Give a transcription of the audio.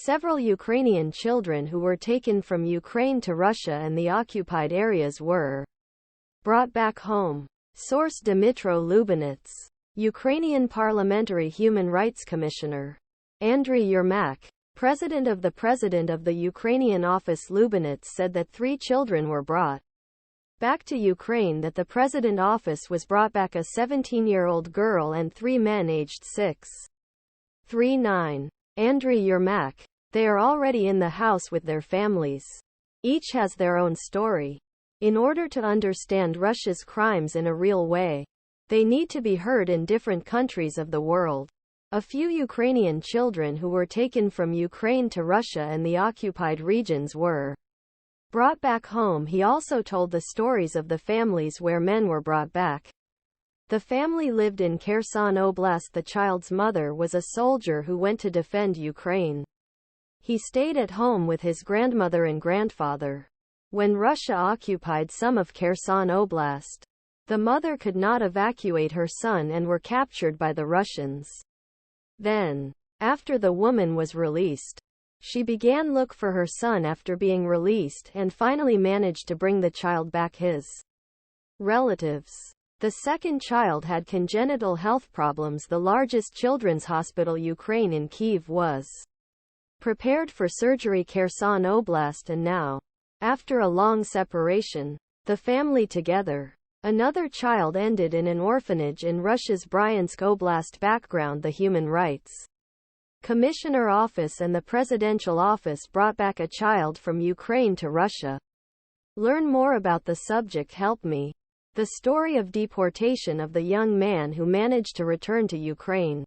Several Ukrainian children who were taken from Ukraine to Russia and the occupied areas were brought back home. Source: Dmytro Lubinets, Ukrainian Parliamentary Human Rights Commissioner. Andrii Yermak, President of the Ukrainian Office Lubinets, said that 3 children were brought back to Ukraine, that the President Office was brought back a 17-year-old girl and 3 men aged 6, 3, 9. Andrii Yermak, they are already in the house with their families. Each has their own story. In order to understand Russia's crimes in a real way, they need to be heard in different countries of the world. A few Ukrainian children who were taken from Ukraine to Russia and the occupied regions were brought back home. He also told the stories of the families where men were brought back. The family lived in Kherson Oblast. The child's mother was a soldier who went to defend Ukraine. He stayed at home with his grandmother and grandfather. When Russia occupied some of Kherson Oblast, the mother could not evacuate her son and were captured by the Russians. Then, after the woman was released, she began look for her son after being released and finally managed to bring the child back. His relatives. The second child had congenital health problems. The largest children's hospital Ukraine in Kyiv was prepared for surgery. Kherson Oblast. And now, after a long separation, the family together. Another child ended in an orphanage in Russia's Bryansk Oblast. Background: the Human Rights Commissioner Office and the Presidential Office brought back a child from Ukraine to Russia. Learn more about the subject. Help me. The story of deportation of the young man who managed to return to Ukraine.